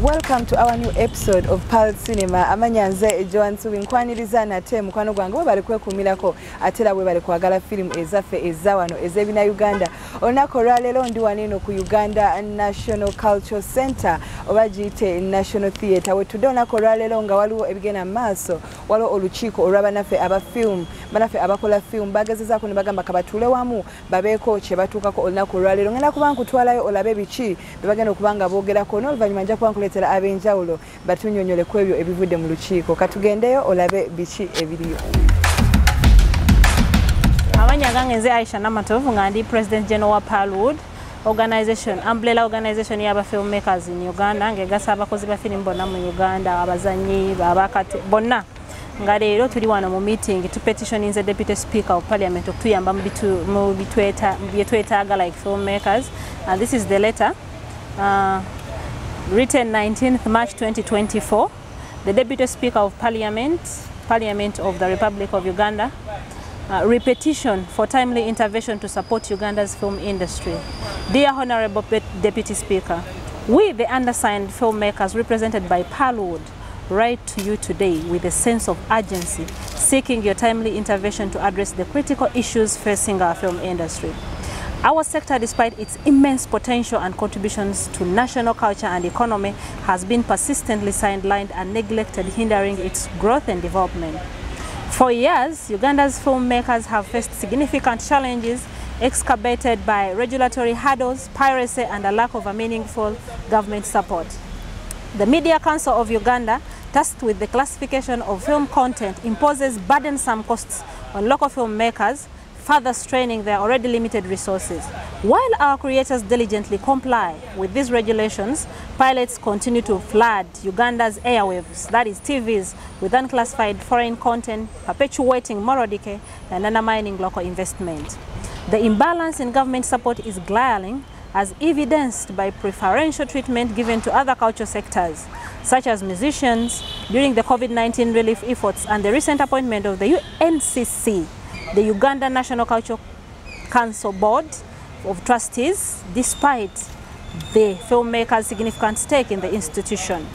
Welcome to our new episode of Pulse Cinema. Amanyanze Joan Subinkwaniriza nate mukwano gwange bo bali kwekumirako atera bwe bali kwagala film ezaffe ezawano ezebina Uganda. Onako lwalero ndi wanino ku Uganda National Cultural Center obagiyite National Theatre. Wetudde onako lwalero nga waliwo ebigenda maaso waliwo olukiiko olw'abanaffe aba film banaffe abakola film bagezezaako ne bagamba kabatule wamu babeeko kye batuukako olunaku lwalero. Ngenda kuba nkutwalayo olabe biki bye bagenda okubanga boogerako n'oluvannyuma nja kuba nkuleetera ab'enjawulo batunyonyole ku ebyo ebivudde mu lukiiko. Katugendeyo olabe biki ebiriyo. Amanya gange nze Aisha Namatovu nga ndi President General wa Palwood organization, umbrella organization y'aba filmmakers in Uganda ngegasa abakozi ba film bonna mu Uganda abazanyi abakati bonna nga leero tuli wano mu meeting to petition the Deputy Speaker of Parliament okutuyamba mu bitwetaaga like filmmakers, and this is the letter written 19th March 2024. The Deputy Speaker of Parliament of the Republic of Uganda, repetition for timely intervention to support Uganda's film industry. Dear Honorable Deputy Speaker, we, the undersigned filmmakers represented by Palwood, write to you today with a sense of urgency, seeking your timely intervention to address the critical issues facing our film industry. Our sector, despite its immense potential and contributions to national culture and economy, has been persistently sidelined and neglected, hindering its growth and development. For years, Uganda's filmmakers have faced significant challenges exacerbated by regulatory hurdles, piracy, and a lack of a meaningful government support. The Media Council of Uganda, tasked with the classification of film content, imposes burdensome costs on local filmmakers, further straining their already limited resources. While our creators diligently comply with these regulations, pirates continue to flood Uganda's airwaves, that is TVs, with unclassified foreign content, perpetuating moral decay and undermining local investment. The imbalance in government support is glaring, as evidenced by preferential treatment given to other cultural sectors, such as musicians, during the COVID-19 relief efforts and the recent appointment of the UNCC, the Uganda National Cultural Council Board of Trustees, despite the filmmakers' significant stake in the institution.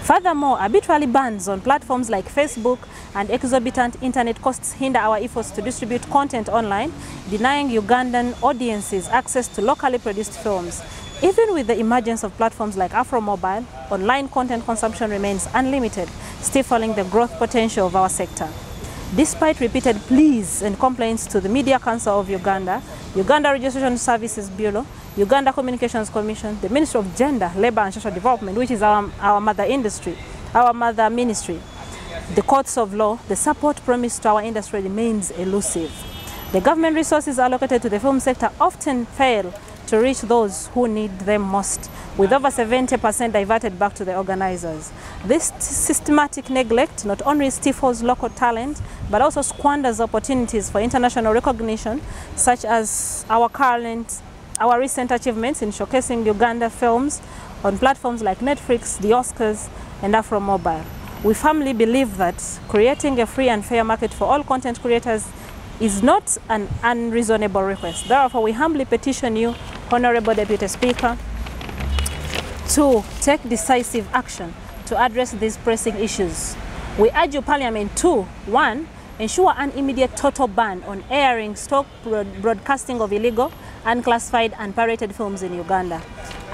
Furthermore, arbitrary bans on platforms like Facebook and exorbitant internet costs hinder our efforts to distribute content online, denying Ugandan audiences access to locally produced films. Even with the emergence of platforms like Afromobile, online content consumption remains unlimited, stifling the growth potential of our sector. Despite repeated pleas and complaints to the Media Council of Uganda, Uganda Registration Services Bureau, Uganda Communications Commission, the Ministry of Gender, Labour and Social Development, which is our mother industry, our mother ministry, the courts of law, the support promised to our industry remains elusive. The government resources allocated to the film sector often fail to reach those who need them most, with over 70% diverted back to the organizers. This systematic neglect not only stifles local talent, but also squanders opportunities for international recognition, such as our recent achievements in showcasing Uganda films on platforms like Netflix, the Oscars, and Afromobile. We firmly believe that creating a free and fair market for all content creators is not an unreasonable request. Therefore, we humbly petition you, Honorable Deputy Speaker, to take decisive action to address these pressing issues. We urge you, Parliament, to 1. Ensure an immediate total ban on airing, stock broadcasting of illegal, unclassified and pirated films in Uganda,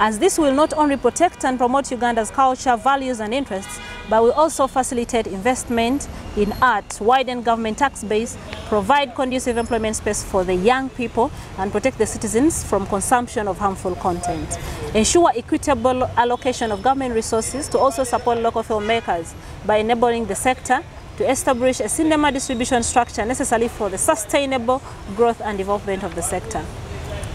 as this will not only protect and promote Uganda's culture, values and interests, but will also facilitate investment in art, widen government tax base, provide conducive employment space for the young people, and protect the citizens from consumption of harmful content. Ensure equitable allocation of government resources to also support local filmmakers by enabling the sector to establish a cinema distribution structure necessary for the sustainable growth and development of the sector.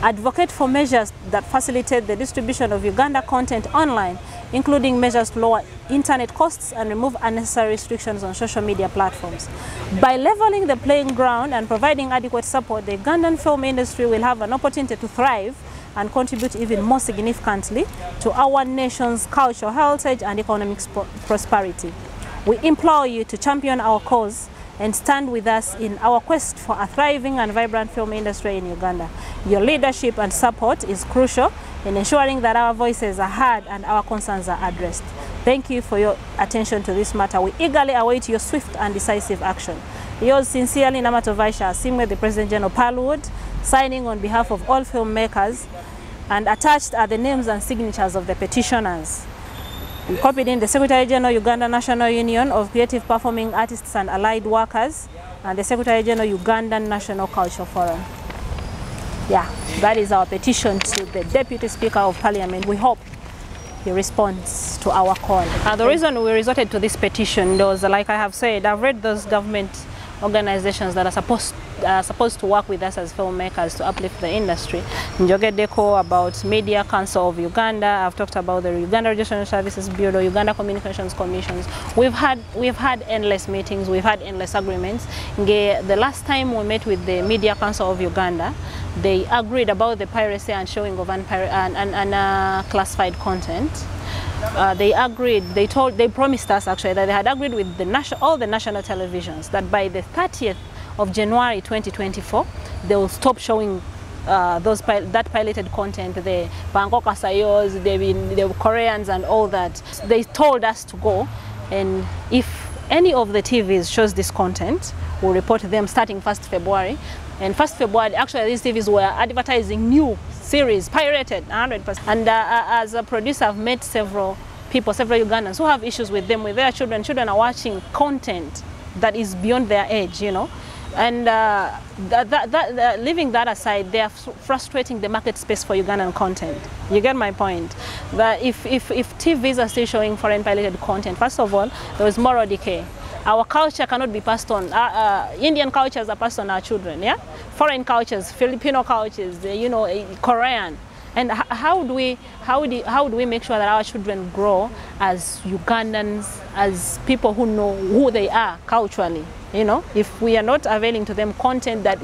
Advocate for measures that facilitate the distribution of Uganda content online, including measures to lower internet costs and remove unnecessary restrictions on social media platforms. By leveling the playing ground and providing adequate support, the Ugandan film industry will have an opportunity to thrive and contribute even more significantly to our nation's cultural heritage and economic prosperity. We implore you to champion our cause and stand with us in our quest for a thriving and vibrant film industry in Uganda. Your leadership and support is crucial in ensuring that our voices are heard and our concerns are addressed. Thank you for your attention to this matter. We eagerly await your swift and decisive action. Yours sincerely, Namato Vaisha Asimwe, the President General Parlwood, signing on behalf of all filmmakers, and attached are the names and signatures of the petitioners. We copied in the Secretary General, Uganda National Union of Creative Performing Artists and Allied Workers, and the Secretary General, Ugandan National Culture Forum. Yeah, that is our petition to the Deputy Speaker of Parliament. We hope he responds to our call. The reason we resorted to this petition was, like I have said, I've read those government organizations that are supposed to work with us as filmmakers to uplift the industry. Njoge Deko about Media Council of Uganda. I've talked about the Uganda Regional Services Bureau, Uganda Communications Commissions. We've had endless meetings. We've had endless agreements. The last time we met with the Media Council of Uganda, they agreed about the piracy and showing of classified content. They agreed, they promised us actually that they had agreed with all the national televisions that by the 30th of January 2024, they will stop showing that piloted content, the Bangkok Asayos, the Koreans and all that. They told us to go, and if any of the TVs shows this content, we'll report them starting 1st February. And 1st February, actually these TVs were advertising new series, pirated, 100%. And as a producer, I've met several people, several Ugandans who have issues with them, with their children. Children are watching content that is beyond their age, you know. And leaving that aside, they are frustrating the market space for Ugandan content. You get my point? That if TVs are still showing foreign piloted content, first of all, there is moral decay. Our culture cannot be passed on. Indian cultures are passed on our children, yeah? Foreign cultures, Filipino cultures, you know, Korean. And how do we make sure that our children grow as Ugandans, as people who know who they are culturally? You know, if we are not availing to them content that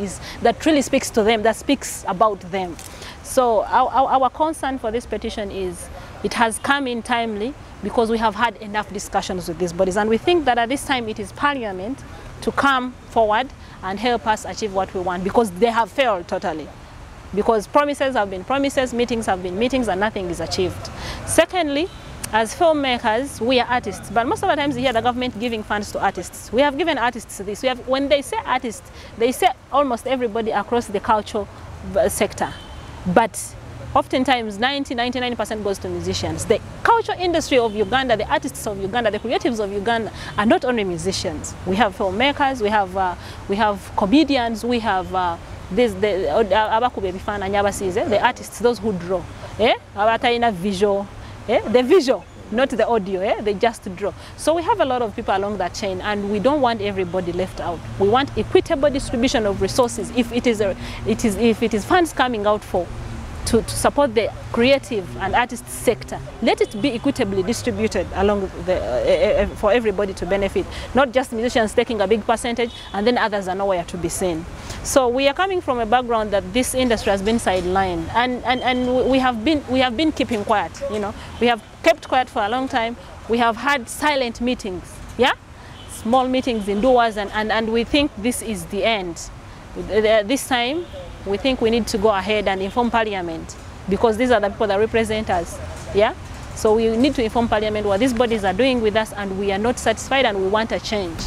really speaks to them, that speaks about them. So our concern for this petition is it has come in timely because we have had enough discussions with these bodies, and we think that at this time it is Parliament to come forward and help us achieve what we want, because they have failed totally. Because promises have been promises, meetings have been meetings, and nothing is achieved. Secondly, as filmmakers, we are artists, but most of the times you hear the government giving funds to artists. We have given artists this. When they say artists, they say almost everybody across the cultural sector. But oftentimes 90–99% goes to musicians. The culture industry of Uganda, the artists of Uganda, the creatives of Uganda are not only musicians. We have filmmakers, we have comedians, we have the artists, those who draw, visual, the visual, not the audio, they just draw. So we have a lot of people along that chain, and we don't want everybody left out. We want equitable distribution of resources. If it is funds coming out to support the creative and artist sector, let it be equitably distributed along for everybody to benefit, not just musicians taking a big percentage and then others are nowhere to be seen. So we are coming from a background that this industry has been sidelined, and we have been keeping quiet. You know, we have kept quiet for a long time. We have had silent meetings, yeah, small meetings indoors, and we think this is the end. This time, we think we need to go ahead and inform Parliament, because these are the people that represent us, yeah? So we need to inform Parliament what these bodies are doing with us, and we are not satisfied and we want a change.